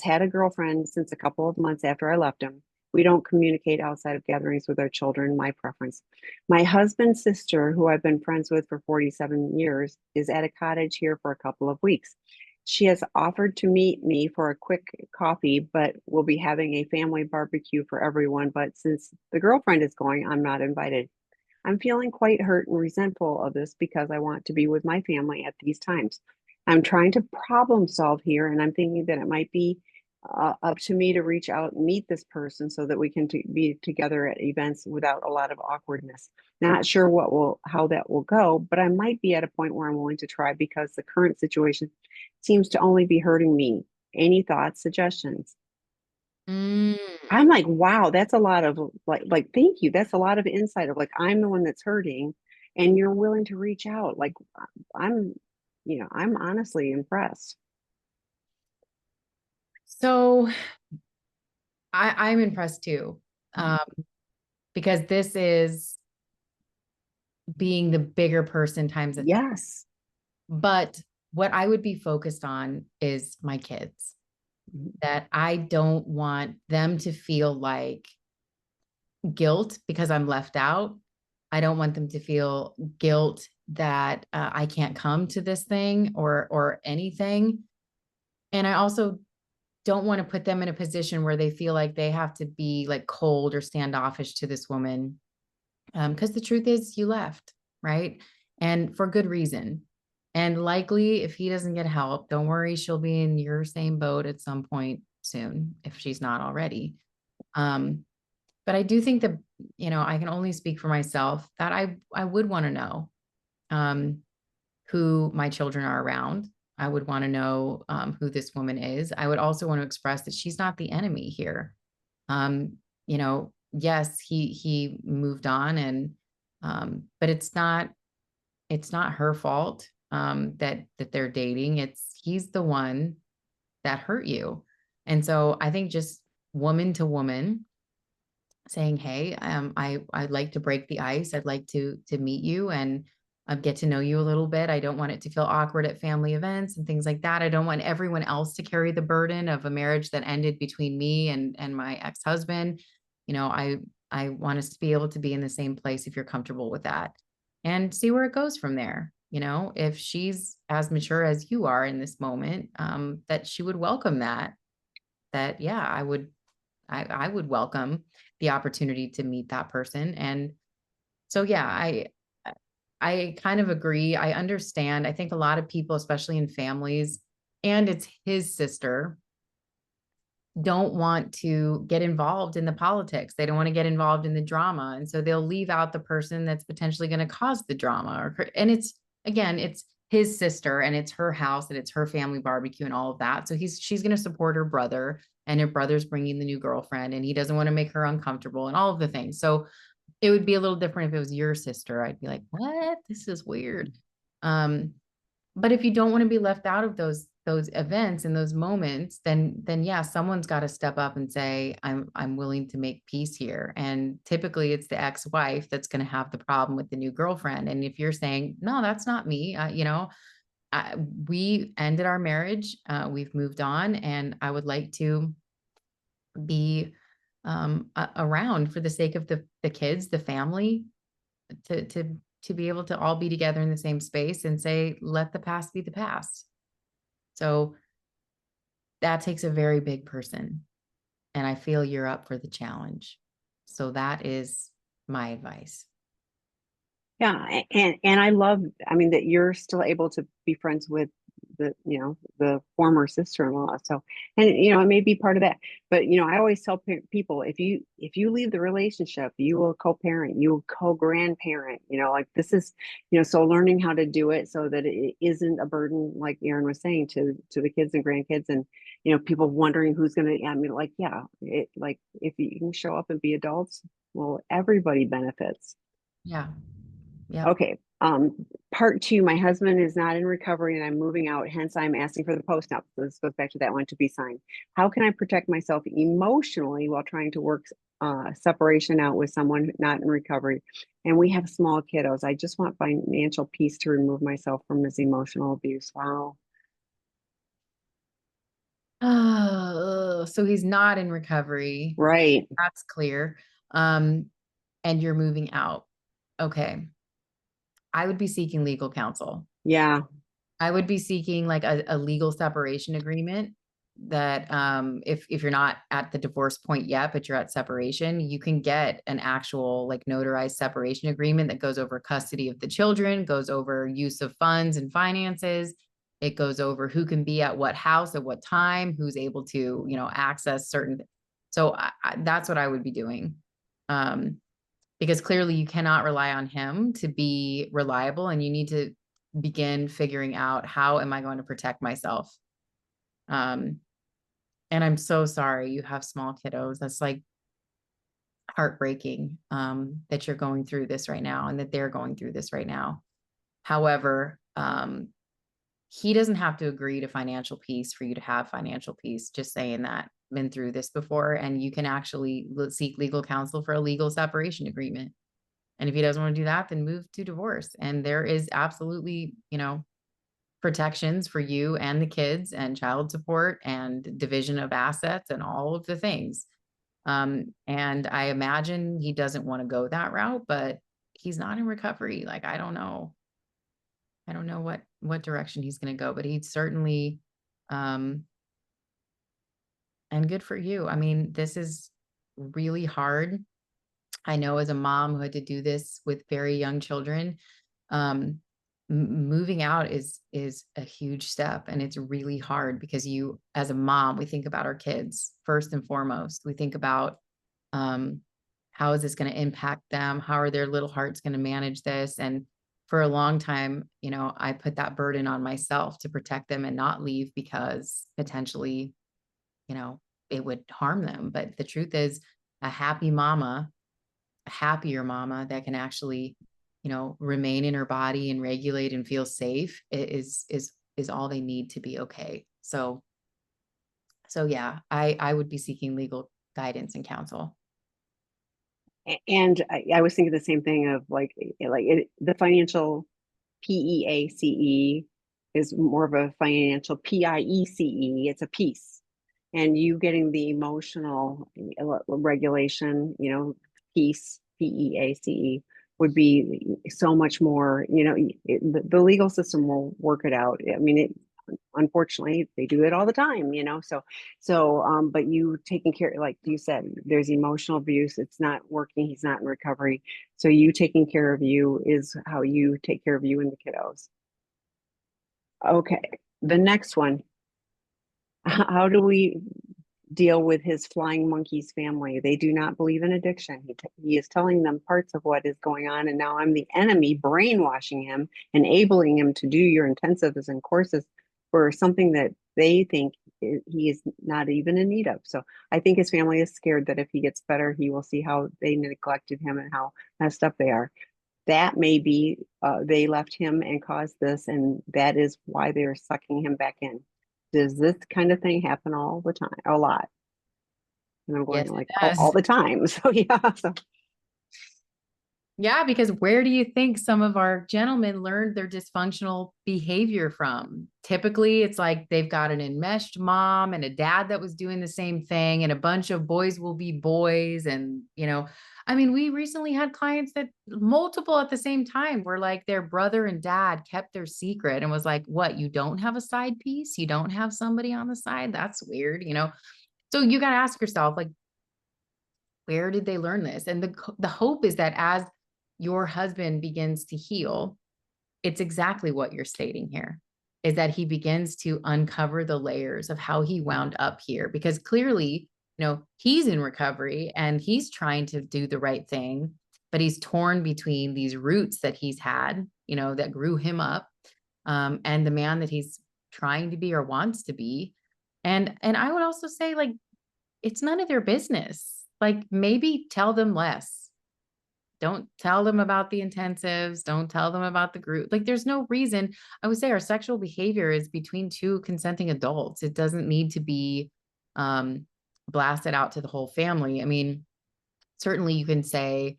had a girlfriend since a couple of months after I left him. We don't communicate outside of gatherings with our children, my preference. My husband's sister, who I've been friends with for 47 years, is at a cottage here for a couple of weeks. She has offered to meet me for a quick coffee, but we'll be having a family barbecue for everyone. But since the girlfriend is going, I'm not invited. I'm feeling quite hurt and resentful of this because I want to be with my family at these times. I'm trying to problem solve here, and I'm thinking that it might be up to me to reach out and meet this person so that we can be together at events without a lot of awkwardness. Not sure how that will go, but I might be at a point where I'm willing to try because the current situation seems to only be hurting me. Any thoughts, suggestions? Mm. I'm like, wow, that's a lot of like, thank you. That's a lot of insight of like, I'm the one that's hurting and you're willing to reach out. Like, I'm, I'm honestly impressed. So I'm impressed too. Um, because this is being the bigger person times a thousand. Yes. But what I would be focused on is my kids, Mhm. that I don't want them to feel like guilt because I'm left out. I don't want them to feel guilt that I can't come to this thing or anything. And I also don't want to put them in a position where they feel like they have to be like cold or standoffish to this woman. Because the truth is, you left, right? And for good reason. And likely, if he doesn't get help, don't worry, she'll be in your same boat at some point soon, if she's not already. Um, but I do think that, I can only speak for myself that I would want to know um, who my children are around. I would want to know who this woman is. I would also want to express that she's not the enemy here. Um, yes, he moved on, and but it's not her fault that they're dating. He's the one that hurt you, and so I think just woman to woman saying, "Hey, I'd like to break the ice. I'd like to meet you and get to know you a little bit. I don't want it to feel awkward at family events and things like that. I don't want everyone else to carry the burden of a marriage that ended between me and my ex-husband. I want us to be able to be in the same place if you're comfortable with that, and see where it goes from there. If she's as mature as you are in this moment, that she would welcome that. That yeah, I would welcome the opportunity to meet that person. And so, yeah, I kind of agree. I understand. I think a lot of people, especially in families, and it's his sister, don't want to get involved in the politics. They don't want to get involved in the drama. And so they'll leave out the person that's potentially going to cause the drama. And it's his sister and it's her house and it's her family barbecue and all of that. So she's going to support her brother, and her brother's bringing the new girlfriend, and he doesn't want to make her uncomfortable and all of the things. So it would be a little different if it was your sister. I'd be like, what? This is weird. Um, but if you don't want to be left out of those events and those moments, then yeah, someone's got to step up and say, I'm willing to make peace here. And typically it's the ex-wife that's going to have the problem with the new girlfriend. And if you're saying, no, that's not me, we ended our marriage, we've moved on, and I would like to be around for the sake of the kids, the family, to be able to all be together in the same space and say, let the past be the past. So that takes a very big person. And I feel you're up for the challenge. So that is my advice. Yeah, and I love, I mean, that you're still able to be friends with the former sister-in-law. So, and it may be part of that, but I always tell people if you leave the relationship, you will co-parent, you will co-grandparent. Like this is, so learning how to do it so that it isn't a burden, like Erin was saying, to the kids and grandkids, and people wondering who's gonna. I mean, like yeah, it like if you can show up and be adults, well, everybody benefits. Yeah. Yep. Okay. Part two, my husband is not in recovery and I'm moving out, hence I'm asking for the post now. So this goes back to that one to be signed. How can I protect myself emotionally while trying to work separation out with someone not in recovery? And we have small kiddos. I just want financial peace to remove myself from this emotional abuse. Wow. so he's not in recovery. Right. That's clear. Um, and you're moving out. Okay. I would be seeking legal counsel. Yeah. I would be seeking like a legal separation agreement that if you're not at the divorce point yet, but you're at separation, you can get an actual like notarized separation agreement that goes over custody of the children, goes over use of funds and finances. It goes over who can be at what house at what time, who's able to, access certain. So that's what I would be doing. Because clearly you cannot rely on him to be reliable, and you need to begin figuring out, how am I going to protect myself? And I'm so sorry you have small kiddos. That's like heartbreaking, that you're going through this right now and that they're going through this right now. However, he doesn't have to agree to financial peace for you to have financial peace. Just saying that. Been through this before, and you can actually seek legal counsel for a legal separation agreement. And if he doesn't want to do that, then move to divorce. And there is absolutely, protections for you and the kids, and child support and division of assets and all of the things. And I imagine he doesn't want to go that route, but he's not in recovery. Like, I don't know. I don't know what direction he's going to go, but he's certainly, um, and good for you. I mean, this is really hard. I know as a mom who had to do this with very young children, um, moving out is a huge step, and it's really hard because you, as a mom, we think about our kids first and foremost. We think about, um, how is this going to impact them? How are their little hearts going to manage this? And for a long time, I put that burden on myself to protect them and not leave, because potentially, you know, it would harm them. But the truth is, a happy mama, a happier mama that can actually, remain in her body and regulate and feel safe is all they need to be okay. So yeah, I would be seeking legal guidance and counsel. And I was thinking the same thing of the financial PEACE is more of a financial PIECE. It's a piece, and you getting the emotional regulation, peace, PEACE would be so much more. The legal system will work it out. I mean, unfortunately they do it all the time, but you taking care, like you said, there's emotional abuse, it's not working, he's not in recovery, so you taking care of you is how you take care of you and the kiddos. Okay, the next one. How do we deal with his flying monkeys family? They do not believe in addiction. He is telling them parts of what is going on, and now I'm the enemy brainwashing him, enabling him to do your intensives and courses for something that they think he is not even in need of. So I think his family is scared that if he gets better, he will see how they neglected him and how messed up they are. That may be they left him and caused this, and that is why they're sucking him back in. Does this kind of thing happen all the time? A lot. And I'm going Yes, it like all does. the time. So yeah. So Yeah, because where do you think some of our gentlemen learned their dysfunctional behavior from? Typically, it's like they've got an enmeshed mom and a dad that was doing the same thing, and a bunch of boys will be boys. And, I mean, we recently had clients that multiple at the same time were like their brother and dad kept their secret and was like, what, you don't have a side piece? You don't have somebody on the side? That's weird. So you got to ask yourself, like, where did they learn this? And the hope is that as your husband begins to heal, it's exactly what you're stating here, is that he begins to uncover the layers of how he wound up here. Because clearly, he's in recovery and he's trying to do the right thing, but he's torn between these roots that he's had, that grew him up, and the man that he's trying to be or wants to be. And I would also say, like, it's none of their business. Like, maybe tell them less. Don't tell them about the intensives. Don't tell them about the group. Like, there's no reason. I would say our sexual behavior is between two consenting adults. It doesn't need to be blasted out to the whole family. I mean, certainly you can say,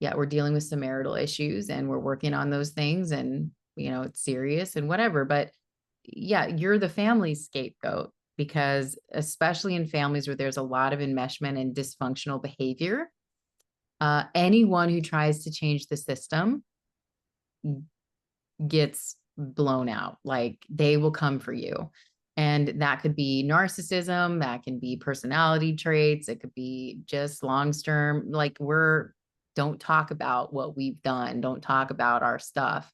yeah, we're dealing with some marital issues and we're working on those things, and, it's serious and whatever. But yeah, you're the family scapegoat. because especially in families where there's a lot of enmeshment and dysfunctional behavior, anyone who tries to change the system gets blown out. Like they will come for you. And that could be narcissism, that can be personality traits, it could be just long term, like don't talk about what we've done, don't talk about our stuff.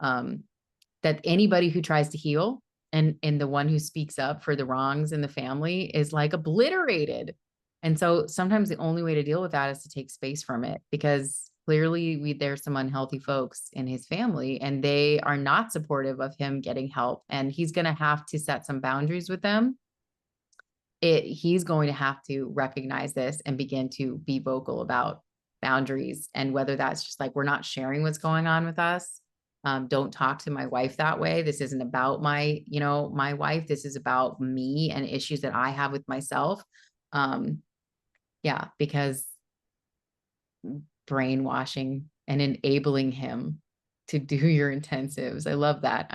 That anybody who tries to heal and the one who speaks up for the wrongs in the family is like obliterated. And so sometimes the only way to deal with that is to take space from it, because clearly there's some unhealthy folks in his family and they are not supportive of him getting help, and he's going to have to set some boundaries with them. He's going to have to recognize this and begin to be vocal about boundaries, and whether that's just like, we're not sharing what's going on with us. Don't talk to my wife that way. This isn't about my wife. This is about me and issues that I have with myself. Yeah, because brainwashing and enabling him to do your intensives. I love that.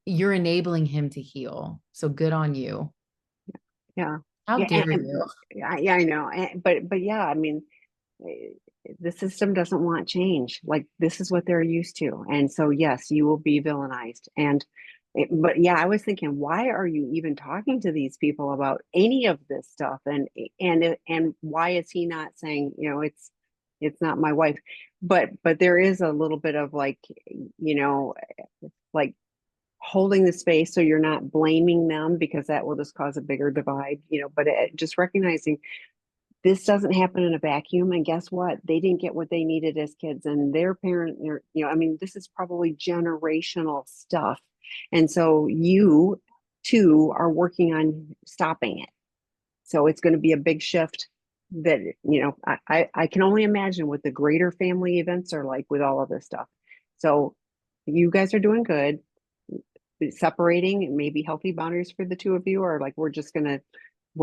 You're enabling him to heal. So good on you. Yeah. How Yeah. dare you? Yeah, I know. But yeah, I mean, eh, the system doesn't want change. Like this is what they're used to. And so, yes, you will be villainized. But yeah, I was thinking, why are you even talking to these people about any of this stuff? And why is he not saying, it's not my wife? But there is a little bit of like, like holding the space so you're not blaming them, because that will just cause a bigger divide, but just recognizing this doesn't happen in a vacuum. And guess what? They didn't get what they needed as kids, and their parent, I mean, this is probably generational stuff. And so you too are working on stopping it. So it's going to be a big shift that, I can only imagine what the greater family events are like with all of this stuff. So you guys are doing good. Separating maybe healthy boundaries for the two of you, or like, we're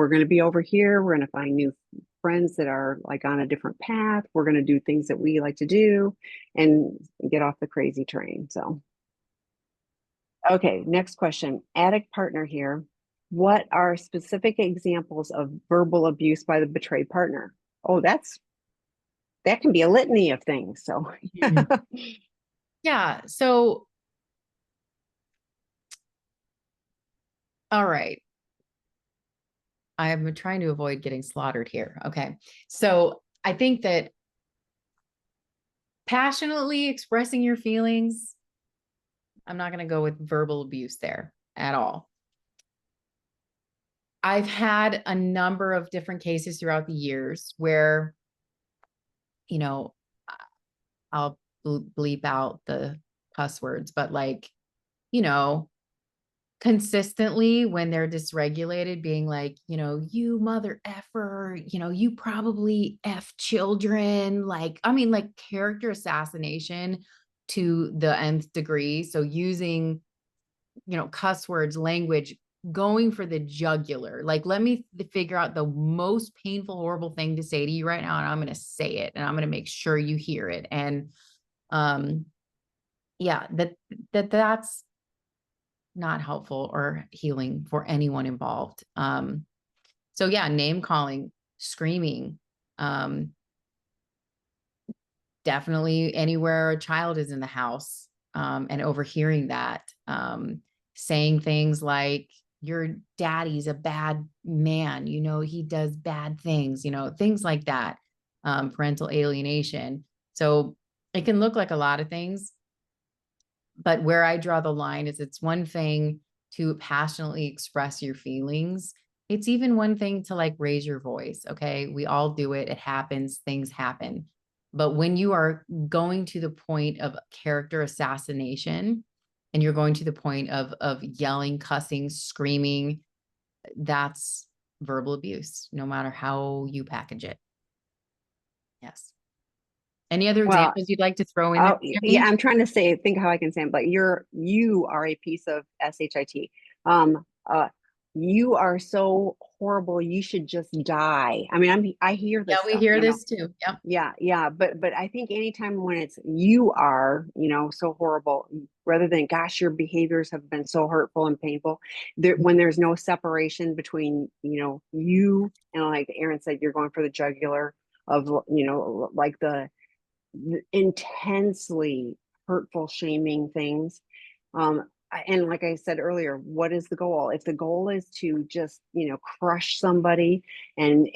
gonna be over here, we're gonna find new friends that are like on a different path, we're gonna do things that we like to do and get off the crazy train. So okay, next question. Addict partner here. What are specific examples of verbal abuse by the betrayed partner? Oh, that can be a litany of things. So Yeah. So, all right. I'm trying to avoid getting slaughtered here. Okay. So I think that passionately expressing your feelings, I'm not going to go with verbal abuse there at all. I've had a number of different cases throughout the years where, you know, I'll bleep out the cuss words, but like, you know, consistently when they're dysregulated, being like, you mother effer, you probably F children. Like, I mean, like character assassination to the nth degree. So using, cuss words, language, going for the jugular. Like, let me figure out the most painful, horrible thing to say to you right now. And I'm going to say it and I'm going to make sure you hear it. And, yeah, that's not helpful or healing for anyone involved. So yeah, name calling, screaming, definitely anywhere a child is in the house, and overhearing that, saying things like, your daddy's a bad man, he does bad things, things like that, parental alienation. So it can look like a lot of things, but where I draw the line is, it's one thing to passionately express your feelings. It's even one thing to like raise your voice. Okay. We all do it. It happens. Things happen. But when you are going to the point of character assassination and you're going to the point of yelling, cussing, screaming, that's verbal abuse, no matter how you package it. Yes. Any other well, examples you'd like to throw in there, yeah, Tiffany? I'm trying to think how I can say it, but you are a piece of shit. You are so horrible. You should just die. I mean, I hear Yeah, this we stuff, hear this too. Yep. yeah, but I think anytime when it's you are, so horrible, rather than gosh, your behaviors have been so hurtful and painful, when there's no separation between, you and, like Erin said, you're going for the jugular of, like the intensely hurtful, shaming things. And like I said earlier, what is the goal? If the goal is to just, crush somebody and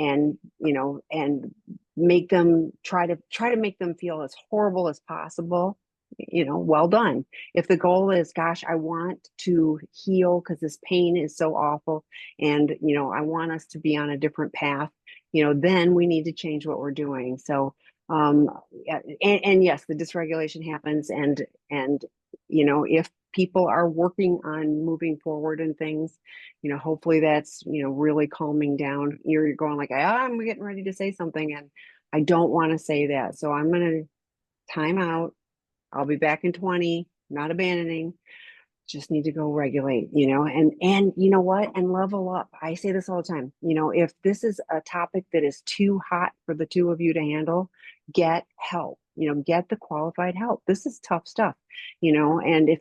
make them try to make them feel as horrible as possible, well done. If the goal is, gosh, I want to heal because this pain is so awful, and I want us to be on a different path, then we need to change what we're doing. So and yes, the dysregulation happens, and if people are working on moving forward and things, hopefully that's really calming down. You're going like, I'm getting ready to say something and I don't want to say that, so I'm going to time out. I'll be back in 20, not abandoning, just need to go regulate, and you know what, and level up. I say this all the time, if this is a topic that is too hot for the two of you to handle, get help, get the qualified help. This is tough stuff, and if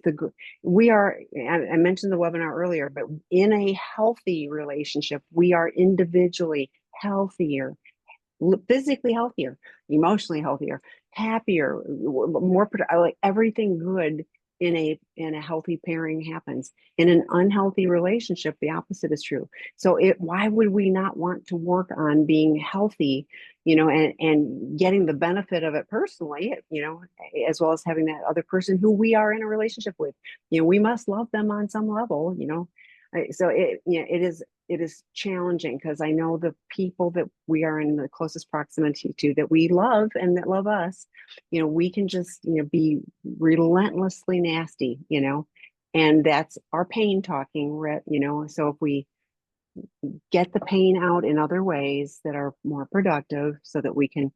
we are, I mentioned the webinar earlier, but in a healthy relationship, we are individually healthier, physically healthier, emotionally healthier, happier, more like everything good in a healthy pairing happens. In an unhealthy relationship, the opposite is true. So why would we not want to work on being healthy, and getting the benefit of it personally, as well as having that other person who we are in a relationship with, we must love them on some level, so it is challenging because I know the people that we are in the closest proximity to, that we love and that love us, we can just, be relentlessly nasty, and that's our pain talking, so if we get the pain out in other ways that are more productive so that we can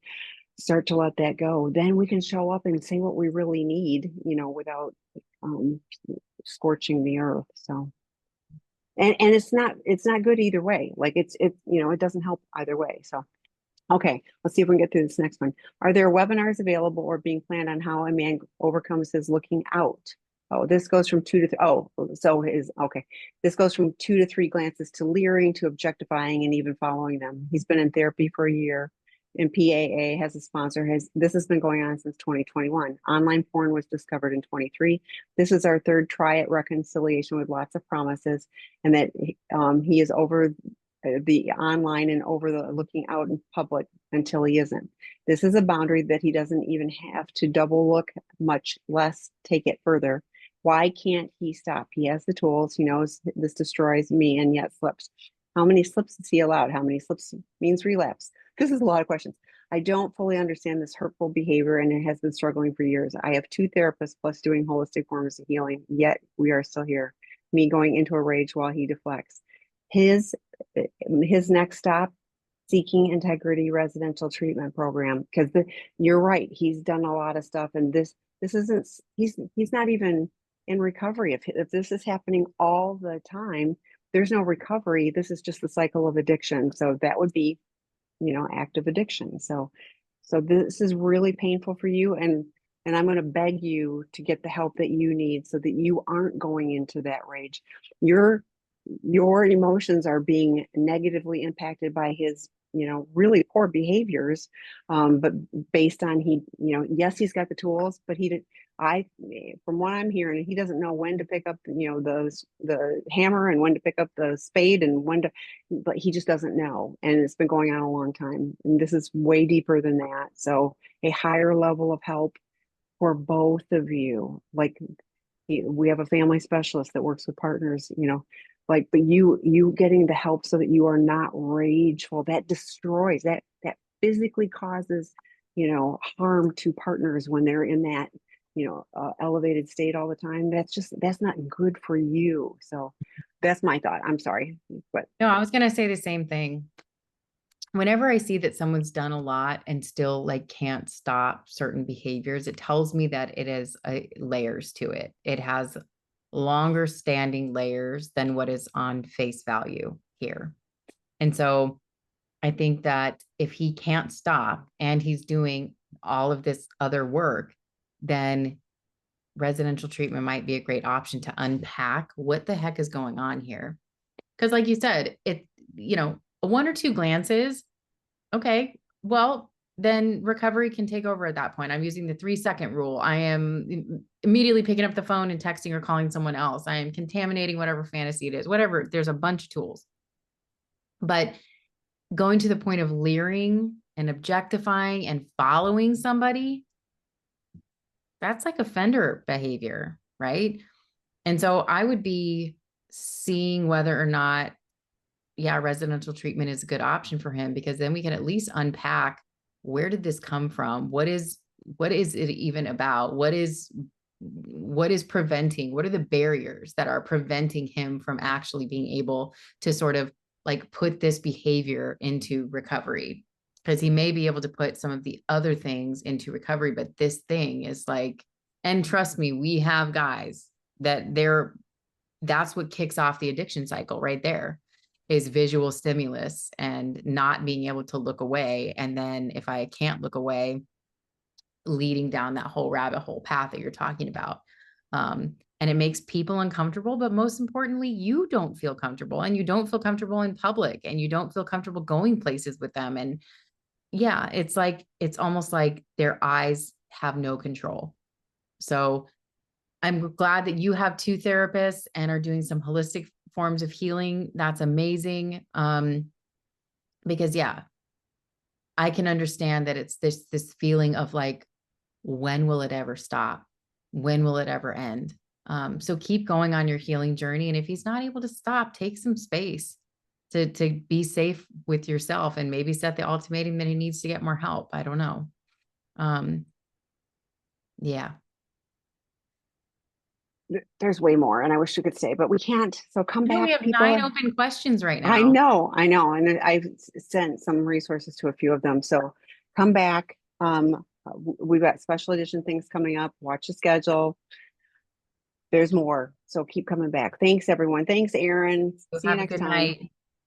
start to let that go, then we can show up and say what we really need, without um, scorching the earth. So and it's not good either way. Like it doesn't help either way. So okay, let's see if we can get through this next one. Are there webinars available or being planned on how a man overcomes his looking out? Oh, this goes from this goes from 2 to 3 glances to leering to objectifying and even following them. He's been in therapy for a year, and PAA has a sponsor. This has been going on since 2021. Online porn was discovered in 23. This is our third try at reconciliation with lots of promises, and that he is over the online and over the looking out in public until he isn't. This is a boundary that he doesn't even have to double look, much less take it further. Why can't he stop? He has the tools. He knows this destroys me and yet slips. How many slips is he allowed? How many slips means relapse? This is a lot of questions. I don't fully understand this hurtful behavior, and it has been struggling for years. I have 2 therapists plus doing holistic forms of healing, yet we are still here. Me going into a rage while he deflects. His next stop, seeking integrity residential treatment program, because you're right, he's done a lot of stuff, and this isn't, he's not even in recovery. If this is happening all the time, there's no recovery. This is just the cycle of addiction. So that would be, active addiction. So this is really painful for you, and I'm going to beg you to get the help that you need so that you aren't going into that rage. Your emotions are being negatively impacted by his, really poor behaviors. But based on yes, he's got the tools, but from what I'm hearing, he doesn't know when to pick up, the hammer, and when to pick up the spade, and but he just doesn't know. And it's been going on a long time. And this is way deeper than that. So a higher level of help for both of you. Like, we have a family specialist that works with partners, but you getting the help so that you are not rageful, that destroys, that physically causes, harm to partners when they're in that, elevated state all the time. That's not good for you. So that's my thought. I'm sorry, but No, I was going to say the same thing. Whenever I see that someone's done a lot and still like can't stop certain behaviors, it tells me that it is layers to it. It has longer standing layers than what is on face value here. And so I think that if he can't stop and he's doing all of this other work, then residential treatment might be a great option to unpack what the heck is going on here. Because like you said, it, one or two glances, okay, well, then recovery can take over at that point. I'm using the 3-second rule. I am immediately picking up the phone and texting or calling someone else. I am contaminating whatever fantasy it is, whatever. There's a bunch of tools. But going to the point of leering and objectifying and following somebody, that's like offender behavior, right? And so I would be seeing whether or not, yeah, residential treatment is a good option for him, because then we can at least unpack, where did this come from? What is it even about? What is preventing, what are the barriers that are preventing him from actually being able to sort of like put this behavior into recovery? Because he may be able to put some of the other things into recovery, but this thing is like, and trust me, we have guys that that's what kicks off the addiction cycle right there, is visual stimulus and not being able to look away. And then if I can't look away, leading down that whole rabbit hole path that you're talking about. And it makes people uncomfortable, but most importantly, you don't feel comfortable, and you don't feel comfortable in public, and you don't feel comfortable going places with them. And yeah, it's almost like their eyes have no control. So I'm glad that you have 2 therapists and are doing some holistic forms of healing. That's amazing. Because yeah, I can understand that it's this feeling of like, when will it ever stop? When will it ever end? So keep going on your healing journey. And if he's not able to stop, take some space to be safe with yourself, and maybe set the ultimatum that he needs to get more help. I don't know. Yeah. There's way more, and I wish we could say, but we can't. So come No, we back, have 9 people. open questions right I now. know, I know. And I've sent some resources to a few of them. So come back. We've got special edition things coming up. Watch the schedule. There's more. So keep coming back. Thanks, everyone. Thanks, Erin. See you Have a next good time. night.